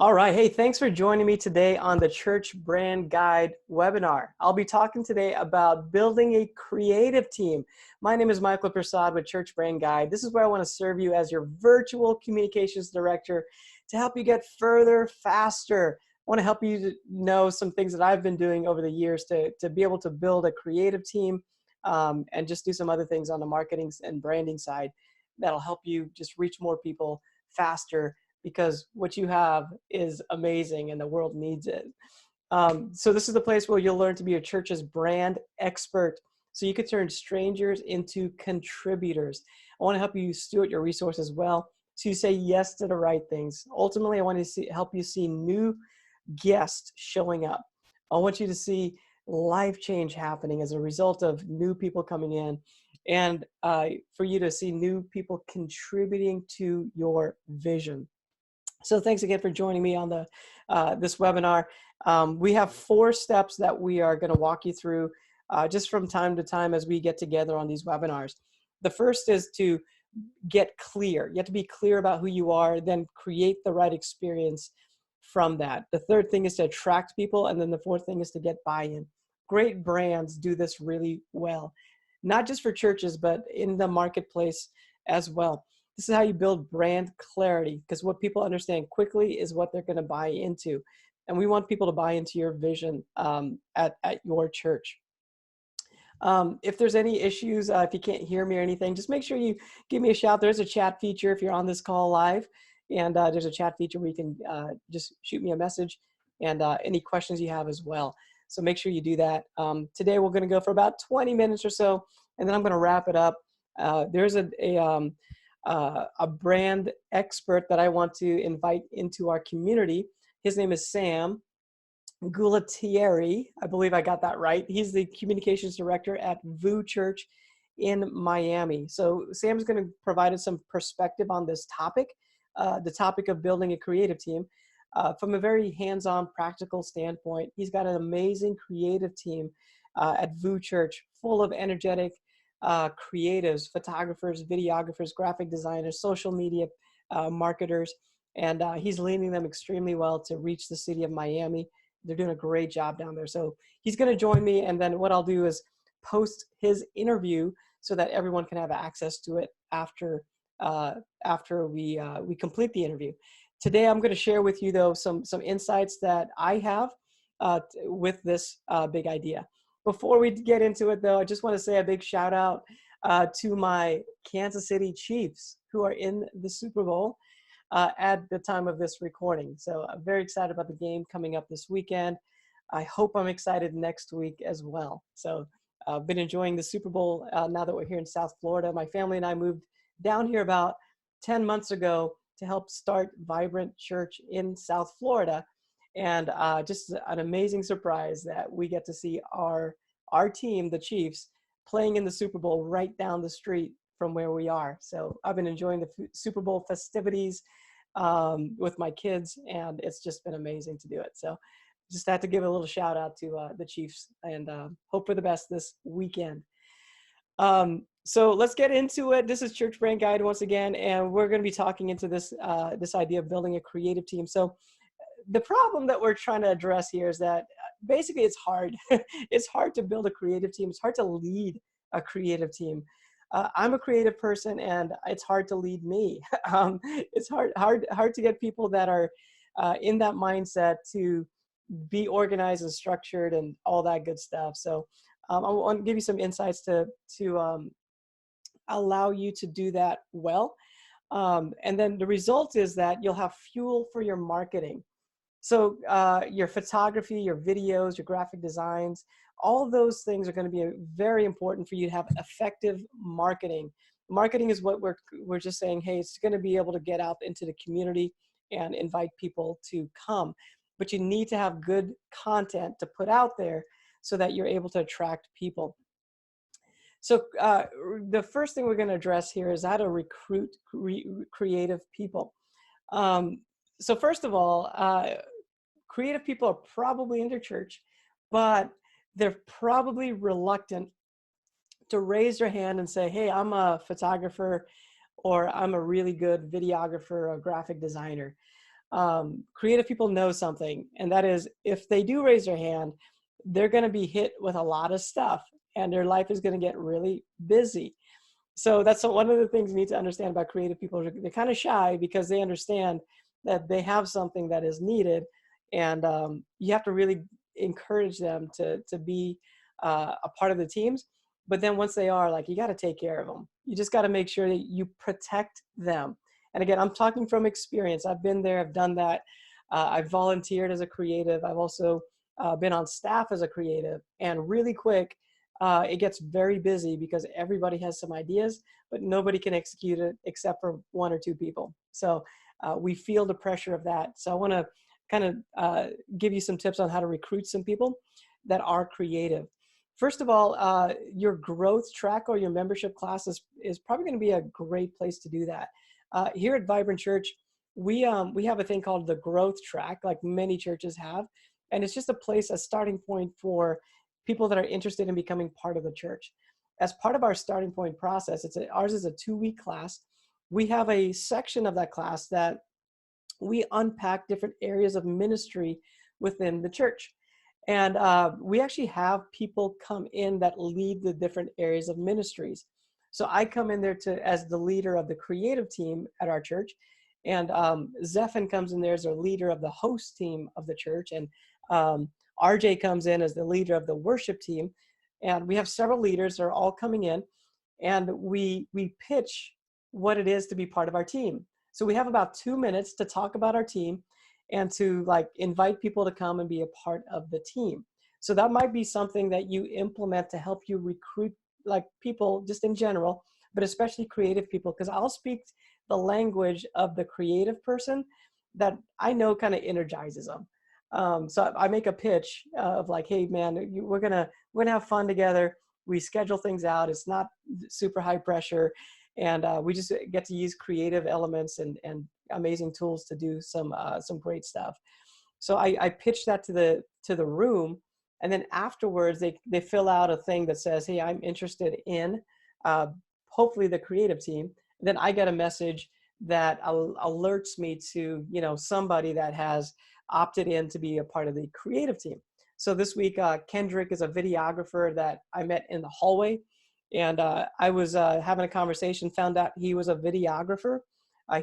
All right. Hey, thanks for joining me today on the Church Brand Guide webinar. I'll be talking today about building a creative team. My name is Michael Prasad with Church Brand Guide. This is where I want to serve you as your virtual communications director to help you get further, faster. I want to help you to know some things that I've been doing over the years to be able to build a creative team and just do some other things on the marketing and branding side that'll help you just reach more people faster because what you have is amazing and the world needs it. So this is the place where you'll learn to be your church's brand expert so you can turn strangers into contributors. I want to help you steward your resources well so you say yes to the right things. Ultimately, I want to help you see new guests showing up. I want you to see life change happening as a result of new people coming in and for you to see new people contributing to your vision. So thanks again for joining me on this webinar. We have 4 steps that we are going to walk you through just from time to time as we get together on these webinars. The first is to get clear. You have to be clear about who you are, then create the right experience from that. The third thing is to attract people, and then the fourth thing is to get buy-in. Great brands do this really well, not just for churches, but in the marketplace as well. This is how you build brand clarity, because what people understand quickly is what they're going to buy into. And we want people to buy into your vision at your church. If there's any issues, if you can't hear me or anything, just make sure you give me a shout. There's a chat feature if you're on this call live. And there's a chat feature where you can just shoot me a message and any questions you have as well. So make sure you do that. Today we're going to go for about 20 minutes or so, and then I'm going to wrap it up. There's a brand expert that I want to invite into our community. His name is Sam Gulatieri. I believe I got that right. He's the communications director at VU Church in Miami. So Sam's going to provide us some perspective on this topic, the topic of building a creative team from a very hands-on, practical standpoint. He's got an amazing creative team at VU Church, full of energetic creatives, photographers, videographers, graphic designers, social media marketers, and he's leading them extremely well to reach the city of Miami. They're doing a great job down there. So he's going to join me, and then what I'll do is post his interview so that everyone can have access to it after we complete the interview. Today, I'm going to share with you, though, some insights that I have with this big idea. Before we get into it, though, I just want to say a big shout out to my Kansas City Chiefs who are in the Super Bowl at the time of this recording. So I'm very excited about the game coming up this weekend. I hope I'm excited next week as well. So I've been enjoying the Super Bowl now that we're here in South Florida. My family and I moved down here about 10 months ago to help start Vibrant Church in South Florida. And just an amazing surprise that we get to see our team, the Chiefs, playing in the Super Bowl right down the street from where we are. So I've been enjoying the Super Bowl festivities with my kids, and it's just been amazing to do it. So just had to give a little shout out to the Chiefs and hope for the best this weekend. So let's get into it. This is Church Brand Guide once again, and we're going to be talking into this this idea of building a creative team. So the problem that we're trying to address here is that basically it's hard. It's hard to build a creative team. It's hard to lead a creative team. I'm a creative person, and it's hard to lead me. It's hard to get people that are in that mindset to be organized and structured and all that good stuff. So I want to give you some insights to allow you to do that well. And then the result is that you'll have fuel for your marketing. So your photography, your videos, your graphic designs, all of those things are going to be very important for you to have effective marketing. Marketing is what we're just saying, hey, it's going to be able to get out into the community and invite people to come. But you need to have good content to put out there so that you're able to attract people. So the first thing we're going to address here is how to recruit creative people. So first of all, creative people are probably in their church, but they're probably reluctant to raise their hand and say, hey, I'm a photographer, or I'm a really good videographer or graphic designer. creative people know something, and that is if they do raise their hand, they're going to be hit with a lot of stuff and their life is going to get really busy. So that's one of the things you need to understand about creative people. They're kind of shy because they understand that they have something that is needed, and you have to really encourage them to be a part of the teams. But then once they are, like, you got to take care of them. You just got to make sure that you protect them. And again, I'm talking from experience. I've been there. I've done that. I've volunteered as a creative. I've also been on staff as a creative. And really quick, it gets very busy because everybody has some ideas, but nobody can execute it except for one or two people. So we feel the pressure of that. So I want to kind of give you some tips on how to recruit some people that are creative. First of all, your growth track or your membership class is probably going to be a great place to do that. Here at Vibrant Church, we have a thing called the growth track, like many churches have. And it's just a place, a starting point for people that are interested in becoming part of the church. As part of our starting point process, ours is a 2-week class. We have a section of that class that we unpack different areas of ministry within the church. And we actually have people come in that lead the different areas of ministries. So I come in there as the leader of the creative team at our church. And Zephan comes in there as a leader of the host team of the church. And RJ comes in as the leader of the worship team. And we have several leaders that are all coming in. And we pitch what it is to be part of our team. So we have about 2 minutes to talk about our team and to invite people to come and be a part of the team. So that might be something that you implement to help you recruit people just in general, but especially creative people, because I'll speak the language of the creative person that I know kind of energizes them. So I make a pitch of hey man, we're gonna have fun together. We schedule things out. It's not super high pressure. And we just get to use creative elements and amazing tools to do some great stuff. So I pitch that to the room, and then afterwards they fill out a thing that says, "Hey, I'm interested in hopefully the creative team." And then I get a message that alerts me to somebody that has opted in to be a part of the creative team. So this week, Kendrick is a videographer that I met in the hallway. And I was having a conversation, found out he was a videographer.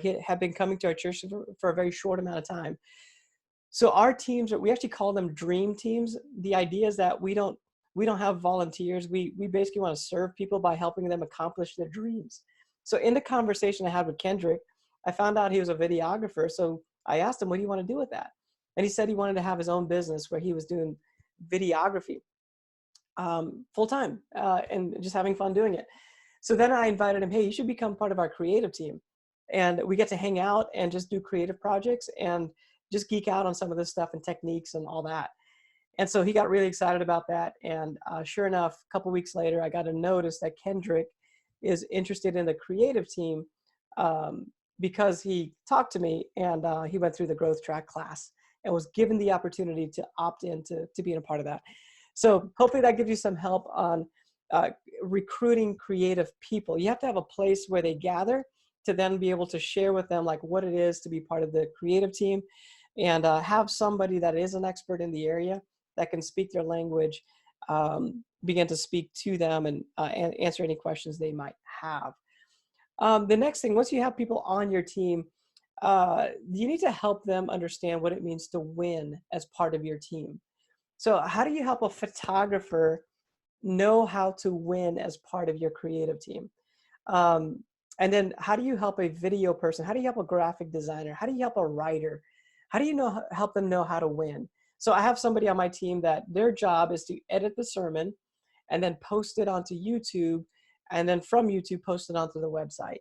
He had been coming to our church for a very short amount of time. So our teams, we actually call them dream teams. The idea is that we don't have volunteers. We basically want to serve people by helping them accomplish their dreams. So in the conversation I had with Kendrick, I found out he was a videographer. So I asked him, "What do you want to do with that?" And he said he wanted to have his own business where he was doing videography full time and just having fun doing it. So then I invited him, "Hey, you should become part of our creative team." And we get to hang out and just do creative projects and just geek out on some of this stuff and techniques and all that. And so he got really excited about that. And sure enough, a couple weeks later, I got a notice that Kendrick is interested in the creative team because he talked to me, and he went through the growth track class and was given the opportunity to opt in to being a part of that. So hopefully that gives you some help on recruiting creative people. You have to have a place where they gather to then be able to share with them what it is to be part of the creative team, and have somebody that is an expert in the area that can speak their language, begin to speak to them and answer any questions they might have. The next thing, once you have people on your team, you need to help them understand what it means to win as part of your team. So how do you help a photographer know how to win as part of your creative team? And then how do you help a video person? How do you help a graphic designer? How do you help a writer? How do you help them know how to win? So I have somebody on my team that their job is to edit the sermon and then post it onto YouTube, and then from YouTube post it onto the website.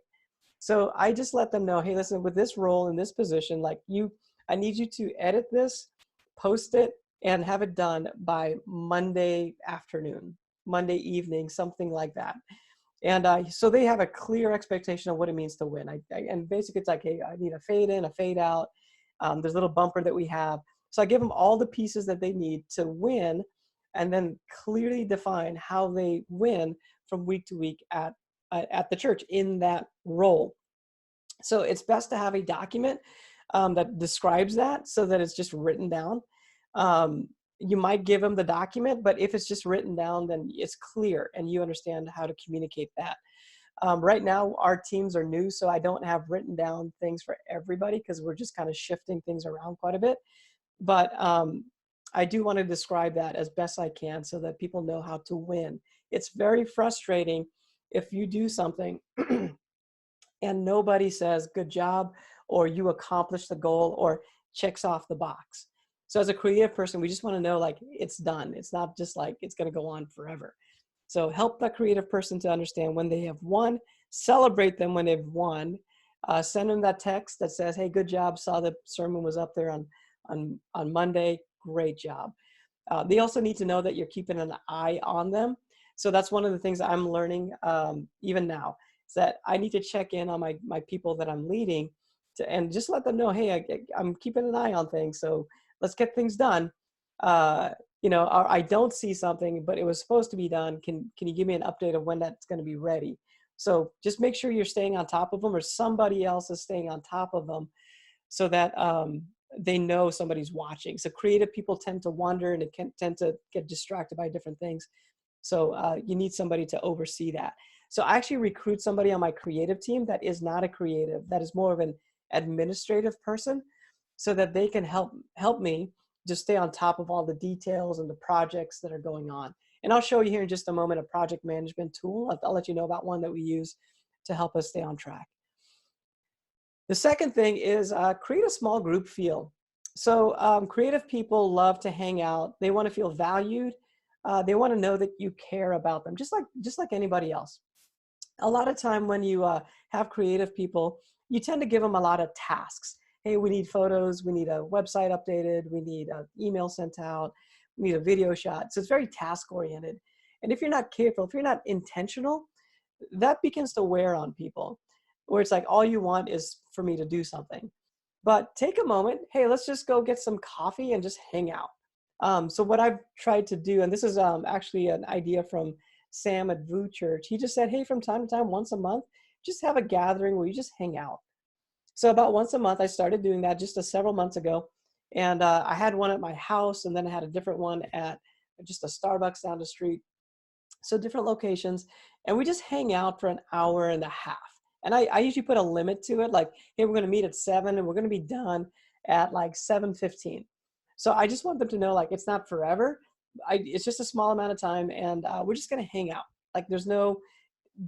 So I just let them know, "Hey, listen, with this role in this position, I need you to edit this, post it, and have it done by Monday afternoon, Monday evening, something like that." And so they have a clear expectation of what it means to win. And basically it's "Hey, I need a fade in, a fade out. There's a little bumper that we have." So I give them all the pieces that they need to win, and then clearly define how they win from week to week at the church in that role. So it's best to have a document that describes that so that it's just written down. You might give them the document, but if it's just written down, then it's clear and you understand how to communicate that. Right now, our teams are new, so I don't have written down things for everybody because we're just kind of shifting things around quite a bit. But I do want to describe that as best I can so that people know how to win. It's very frustrating if you do something and nobody says good job or you accomplished the goal or checks off the box. So as a creative person, we just want to know like it's done. It's not just like it's going to go on forever. So help that creative person to understand when they have won, celebrate them when they've won, send them that text that says, hey, good job, saw the sermon was up there on Monday, great job. They also need to know that you're keeping an eye on them. So that's one of the things I'm learning even now, is that I need to check in on my people that I'm leading and just let them know, hey, I'm keeping an eye on things. So let's get things done. I don't see something, but it was supposed to be done. Can you give me an update of when that's going to be ready? So just make sure you're staying on top of them or somebody else is staying on top of them so that they know somebody's watching. So creative people tend to wander and it can tend to get distracted by different things. So you need somebody to oversee that. So I actually recruit somebody on my creative team that is not a creative, that is more of an administrative person so that they can help me just stay on top of all the details and the projects that are going on. And I'll show you here in just a moment a project management tool. I'll let you know about one that we use to help us stay on track. The second thing is create a small group feel. So creative people love to hang out. They want to feel valued. They want to know that you care about them, just like anybody else. A lot of time when you have creative people, you tend to give them a lot of tasks. Hey, we need photos, we need a website updated, we need an email sent out, we need a video shot. So it's very task oriented. And if you're not careful, if you're not intentional, that begins to wear on people, where it's like all you want is for me to do something. But take a moment, hey, let's just go get some coffee and just hang out. So what I've tried to do, and this is actually an idea from Sam at VU Church, he just said, hey, from time to time, once a month, just have a gathering where you just hang out. So about once a month, I started doing that just several months ago. And I had one at my house, and then I had a different one at just a Starbucks down the street. So different locations. And we just hang out for an hour and a half. And I usually put a limit to it, like, hey, we're going to meet at 7 and we're going to be done at like 7:15. So I just want them to know, like, it's not forever. It's just a small amount of time, and we're just going to hang out. Like, there's no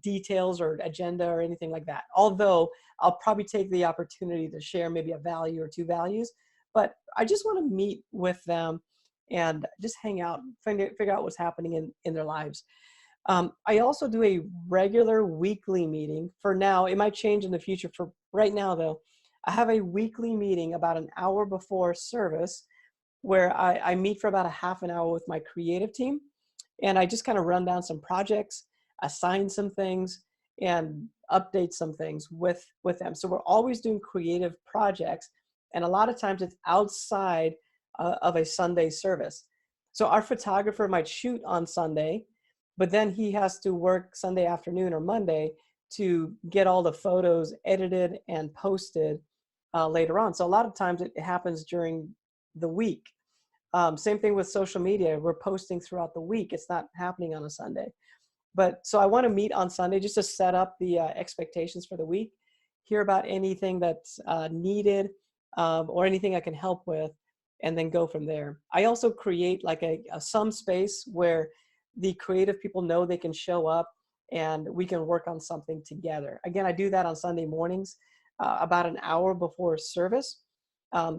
details or agenda or anything like that. Although I'll probably take the opportunity to share maybe a value or two values, but I just want to meet with them and just hang out, figure out what's happening in their lives. I also do a regular weekly meeting. For now, it might change in the future. For right now, though, I have a weekly meeting about an hour before service where I meet for about a half an hour with my creative team. And I just kind of run down some projects, assign some things, and update some things with them. So we're always doing creative projects. And a lot of times it's outside of a Sunday service. So our photographer might shoot on Sunday, but then he has to work Sunday afternoon or Monday to get all the photos edited and posted later on. So a lot of times it happens during the week. Same thing with social media. We're posting throughout the week. It's not happening on a Sunday. But so I want to meet on Sunday just to set up the expectations for the week, hear about anything that's needed or anything I can help with, and then go from there. I also create like a some space where the creative people know they can show up and we can work on something together. Again, I do that on Sunday mornings, about an hour before service.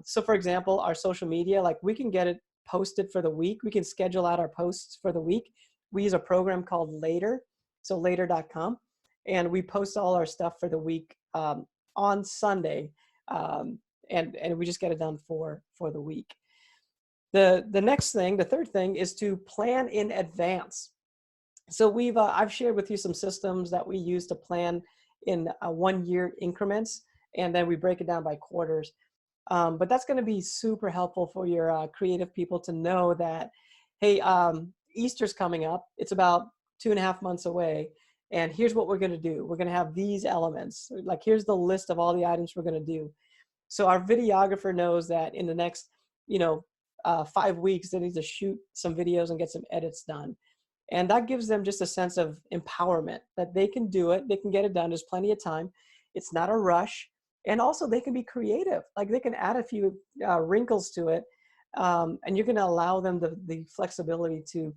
So for example, our social media, like we can get it posted for the week. We can schedule out our posts for the week. We use a program called Later, so later.com, and we post all our stuff for the week on Sunday, and we just get it done for the week. The next thing, the third thing, is to plan in advance. So I've shared with you some systems that we use to plan in 1 year increments, and then we break it down by quarters. But that's going to be super helpful for your creative people to know that, hey, Easter's coming up. It's about 2.5 months away. And here's what we're going to do. We're going to have these elements. Like, here's the list of all the items we're going to do. So our videographer knows that in the next, 5 weeks, they need to shoot some videos and get some edits done. And that gives them just a sense of empowerment that they can do it. They can get it done. There's plenty of time. It's not a rush. And also they can be creative. Like they can add a few wrinkles to it. And you're going to allow them the flexibility to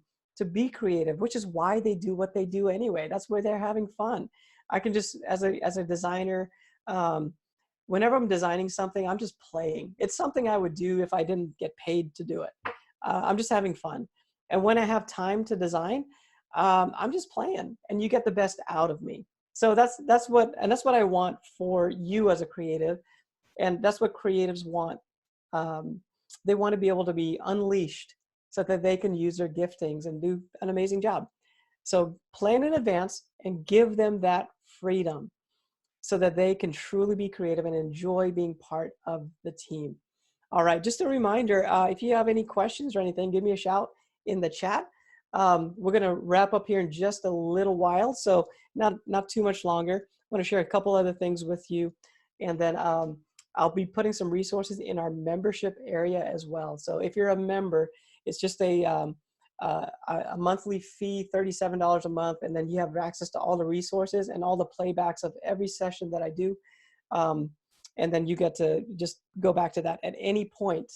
be creative, which is why they do what they do anyway. That's where they're having fun. I can just, as a designer, whenever I'm designing something, I'm just playing. It's something I would do if I didn't get paid to do it. I'm just having fun. And when I have time to design, I'm just playing, and you get the best out of me. So that's what I want for you as a creative, and that's what creatives want. They want to be able to be unleashed so that they can use their giftings and do an amazing job. So plan in advance and give them that freedom so that they can truly be creative and enjoy being part of the team. All right, just a reminder, if you have any questions or anything, give me a shout in the chat. We're gonna wrap up here in just a little while, so not too much longer. I wanna share a couple other things with you, and then I'll be putting some resources in our membership area as well. So if you're a member, it's just a monthly fee, $37 a month, and then you have access to all the resources and all the playbacks of every session that I do. And then you get to just go back to that at any point.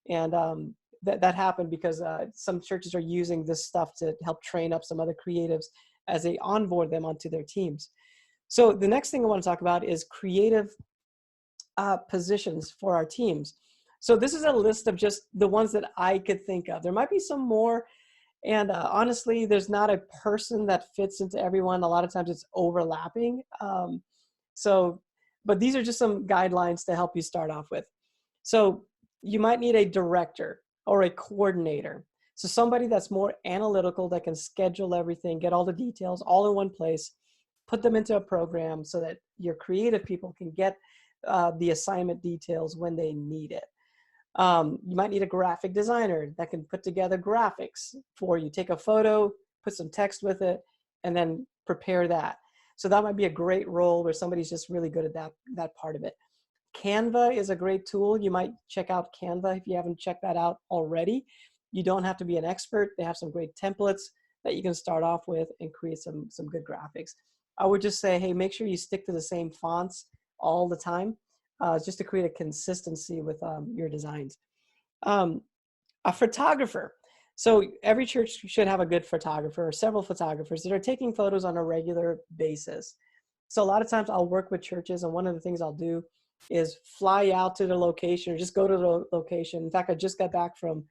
And that happened because some churches are using this stuff to help train up some other creatives as they onboard them onto their teams. So the next thing I want to talk about is creative positions for our teams. So this is a list of just the ones that I could think of. There might be some more. And honestly, there's not a person that fits into everyone. A lot of times it's overlapping. But these are just some guidelines to help you start off with. So you might need a director or a coordinator. So somebody that's more analytical, that can schedule everything, get all the details all in one place, put them into a program so that your creative people can get the assignment details when they need it. You might need a graphic designer that can put together graphics for you. Take a photo, put some text with it, and then prepare that. So that might be a great role where somebody's just really good at that part of it. Canva is a great tool. You might check out Canva if you haven't checked that out already. You don't have to be an expert. They have some great templates that you can start off with and create some good graphics. I would just say, hey, make sure you stick to the same fonts all the time, just to create a consistency with your designs. A photographer. So every church should have a good photographer or several photographers that are taking photos on a regular basis. So a lot of times I'll work with churches, and one of the things I'll do is fly out to the location or just go to the location. In fact, I just got back from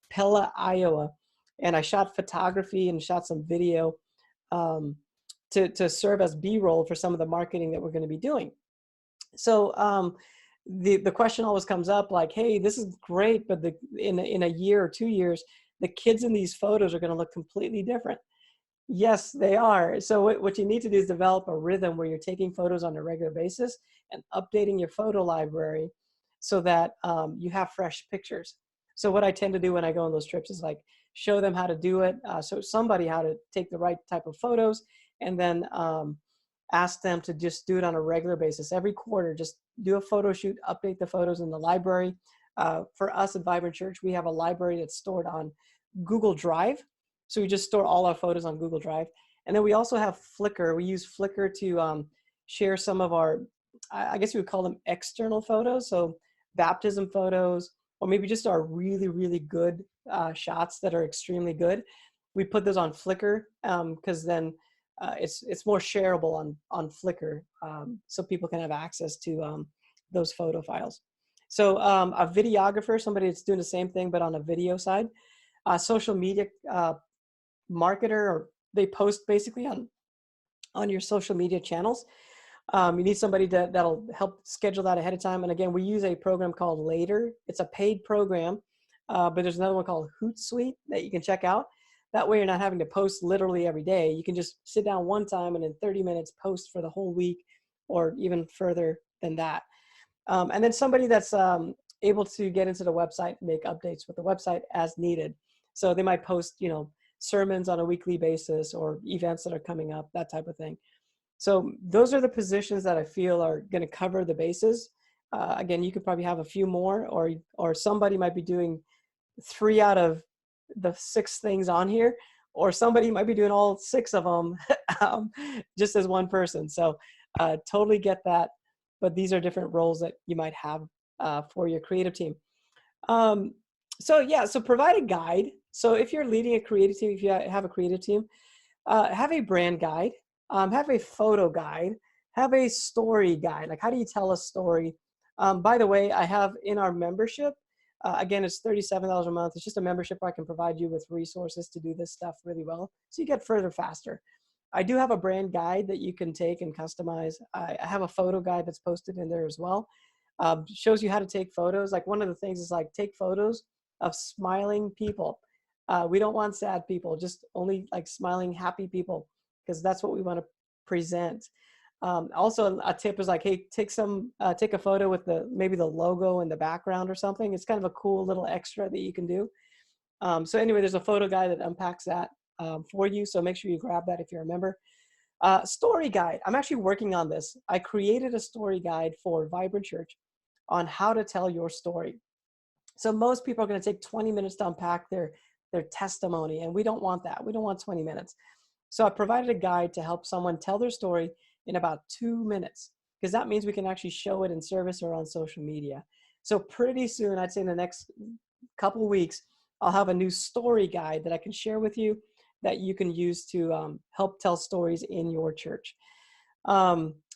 Pella, Iowa, and I shot photography and shot some video to serve as B-roll for some of the marketing that we're going to be doing. So the question always comes up like, hey, this is great, but in a year or 2 years, the kids in these photos are going to look completely different. Yes, they are. So what you need to do is develop a rhythm where you're taking photos on a regular basis and updating your photo library so that you have fresh pictures. So what I tend to do when I go on those trips is like show them how to do it. So somebody how to take the right type of photos, and then ask them to just do it on a regular basis. Every quarter, just do a photo shoot, update the photos in the library. For us at Vibrant Church, we have a library that's stored on Google Drive. So we just store all our photos on Google Drive. And then we also have Flickr. We use Flickr to share some of our, I guess we would call them external photos. So baptism photos, or maybe just our really, really good shots that are extremely good. We put those on Flickr because then it's more shareable on Flickr, so people can have access to those photo files. So a videographer, somebody that's doing the same thing but on a video side. Social media marketer, or they post basically on your social media channels. You need somebody that'll help schedule that ahead of time. And again, we use a program called Later. It's a paid program, but there's another one called Hootsuite that you can check out. That way you're not having to post literally every day. You can just sit down one time and in 30 minutes post for the whole week, or even further than that. And then somebody that's able to get into the website and make updates with the website as needed. So they might post, sermons on a weekly basis or events that are coming up, that type of thing. So those are the positions that I feel are going to cover the bases. Again, you could probably have a few more, or somebody might be doing 3 out of the 6 things on here, or somebody might be doing all 6 of them just as one person. So totally get that. But these are different roles that you might have for your creative team. Um, so yeah, so provide a guide. So if you're leading a creative team, if you have a creative team, have a brand guide, have a photo guide, have a story guide. Like, how do you tell a story? By the way, I have in our membership, again, it's $37 a month. It's just a membership where I can provide you with resources to do this stuff really well, so you get further faster. I do have a brand guide that you can take and customize. I have a photo guide that's posted in there as well. Shows you how to take photos. Like, one of the things is like, take photos of smiling people. We don't want sad people, just only like smiling, happy people, because that's what we want to present. Also, a tip is like, hey, take a photo with maybe the logo in the background or something. It's kind of a cool little extra that you can do. So anyway, there's a photo guide that unpacks that for you. So make sure you grab that if you're a member. Story guide. I'm actually working on this. I created a story guide for Vibrant Church on how to tell your story. So most people are going to take 20 minutes to unpack their testimony, and we don't want that. We don't want 20 minutes. So I provided a guide to help someone tell their story in about 2 minutes, because that means we can actually show it in service or on social media. So pretty soon, I'd say in the next couple of weeks, I'll have a new story guide that I can share with you that you can use to help tell stories in your church.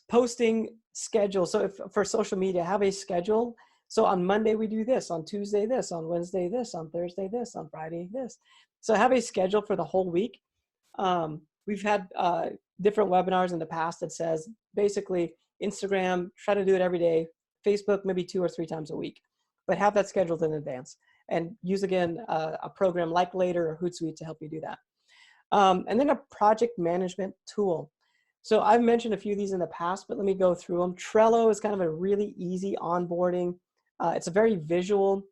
Posting schedule. So for social media, have a schedule. So on Monday, we do this, on Tuesday, this, on Wednesday, this, on Thursday, this, on Friday, this. So have a schedule for the whole week. We've had different webinars in the past that says basically Instagram, try to do it every day. Facebook, maybe 2 or 3 times a week, but have that scheduled in advance, and use, again, a program like Later or Hootsuite to help you do that. And then a project management tool. So I've mentioned a few of these in the past, but let me go through them. Trello is kind of a really easy onboarding. It's a very visual,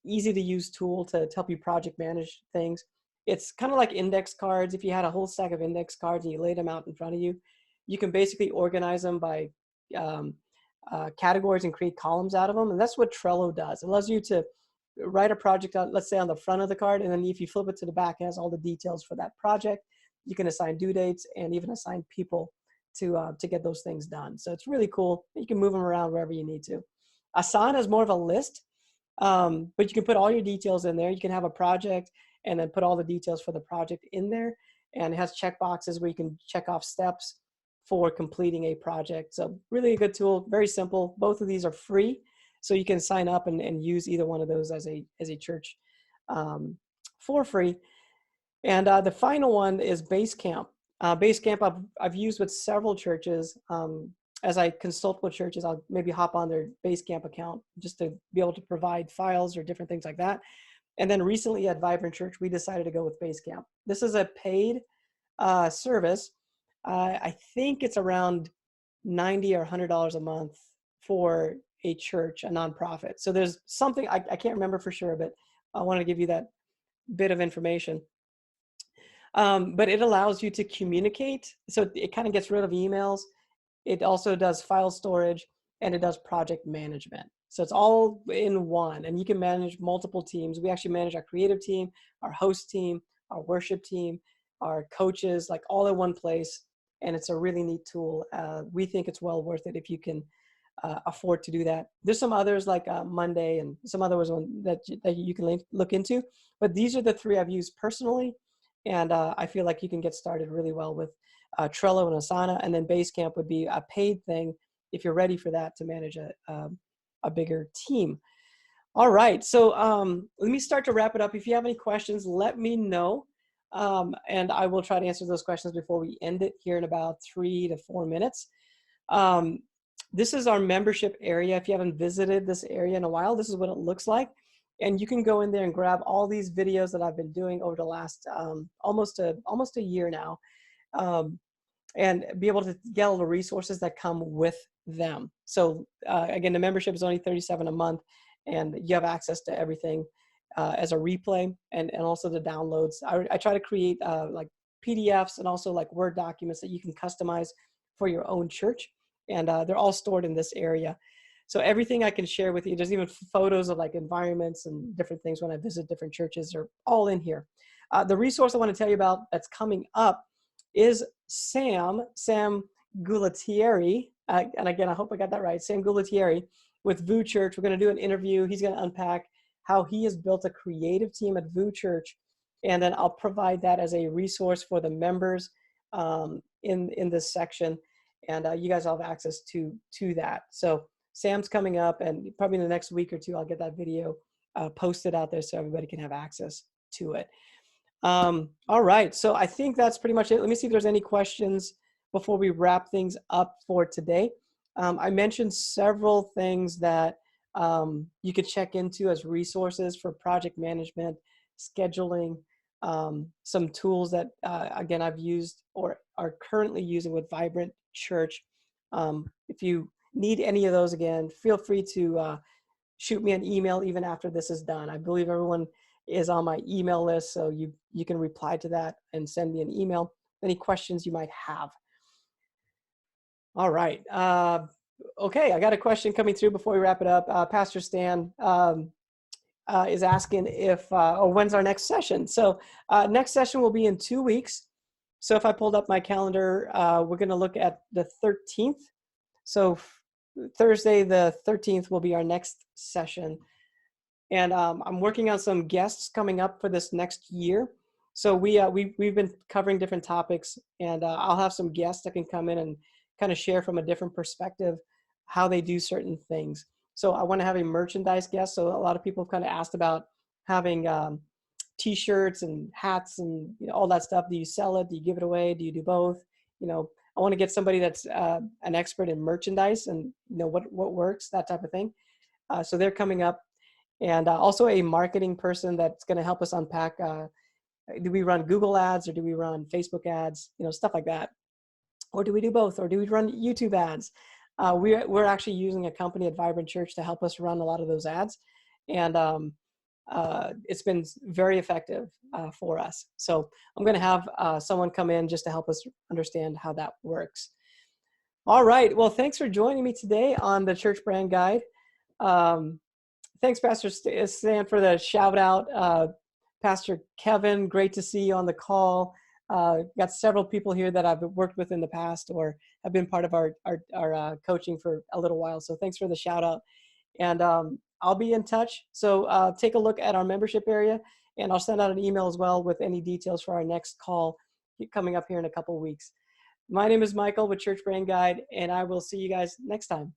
easy to use tool to help you project manage things. It's kind of like index cards. If you had a whole stack of index cards and you laid them out in front of you, you can basically organize them by categories and create columns out of them. And that's what Trello does. It allows you to write a project on, let's say, on the front of the card, and then if you flip it to the back, it has all the details for that project. You can assign due dates and even assign people to get those things done. So it's really cool. You can move them around wherever you need to. Asana is more of a list, but you can put all your details in there. You can have a project and then put all the details for the project in there. And it has check boxes where you can check off steps for completing a project. So really a good tool, very simple. Both of these are free, so you can sign up and use either one of those as a church for free. And the final one is Basecamp. Basecamp I've used with several churches. As I consult with churches, I'll maybe hop on their Basecamp account just to be able to provide files or different things like that. And then recently at Vibrant Church, we decided to go with Basecamp. This is a paid service. I think it's around $90 or $100 a month for a church, a nonprofit. So there's something, I can't remember for sure, but I want to give you that bit of information. But it allows you to communicate. So it kind of gets rid of emails. It also does file storage, and it does project management. So it's all in one, and you can manage multiple teams. We actually manage our creative team, our host team, our worship team, our coaches, like all in one place. And it's a really neat tool. We think it's well worth it if you can afford to do that. There's some others like Monday and some other ones that you can look into, but these are the 3 I've used personally. And I feel like you can get started really well with Trello and Asana, and then Basecamp would be a paid thing if you're ready for that to manage a bigger team. All right, so let me start to wrap it up. If you have any questions, let me know, and I will try to answer those questions before we end it here in about 3 to 4 minutes. This is our membership area. If you haven't visited this area in a while, this is what it looks like. And you can go in there and grab all these videos that I've been doing over the last almost a year now, and be able to get all the resources that come with them. So again, the membership is only $37 a month, and you have access to everything as a replay and also the downloads. I try to create like PDFs and also like Word documents that you can customize for your own church, and they're all stored in this area. So everything I can share with you, there's even photos of like environments and different things when I visit different churches are all in here. The resource I want to tell you about that's coming up is Sam Gulatieri. And again, I hope I got that right. Sam Gulatieri with VU Church. We're going to do an interview. He's going to unpack how he has built a creative team at VU Church. And then I'll provide that as a resource for the members in this section. And you guys will have access to that. So Sam's coming up, and probably in the next week or two, I'll get that video posted out there so everybody can have access to it. All right, so I think that's pretty much it. Let me see if there's any questions before we wrap things up for today. I mentioned several things that you could check into as resources for project management, scheduling, some tools that, again, I've used or are currently using with Vibrant Church. If you need any of those, again, feel free to shoot me an email even after this is done. I believe everyone is on my email list, so you can reply to that and send me an email, any questions you might have. All right. Okay, I got a question coming through before we wrap it up. Pastor Stan is asking if, or when's our next session? So next session will be in 2 weeks. So if I pulled up my calendar, we're going to look at the 13th. So Thursday, the 13th will be our next session. And I'm working on some guests coming up for this next year. So we've been covering different topics, and I'll have some guests that can come in and kind of share from a different perspective how they do certain things. So I want to have a merchandise guest. So a lot of people have kind of asked about having T-shirts and hats and all that stuff. Do you sell it? Do you give it away? Do you do both? I want to get somebody that's an expert in merchandise and what works, that type of thing. So they're coming up. And also a marketing person that's going to help us unpack, do we run Google ads or do we run Facebook ads, stuff like that? Or do we do both? Or do we run YouTube ads? We're actually using a company at Vibrant Church to help us run a lot of those ads. And it's been very effective for us. So I'm going to have someone come in just to help us understand how that works. All right. Well, thanks for joining me today on the Church Brand Guide. Thanks, Pastor Stan, for the shout out. Pastor Kevin, great to see you on the call. Got several people here that I've worked with in the past or have been part of our coaching for a little while. So thanks for the shout out. And I'll be in touch. So take a look at our membership area, and I'll send out an email as well with any details for our next call coming up here in a couple of weeks. My name is Michael with Church Brand Guide, and I will see you guys next time.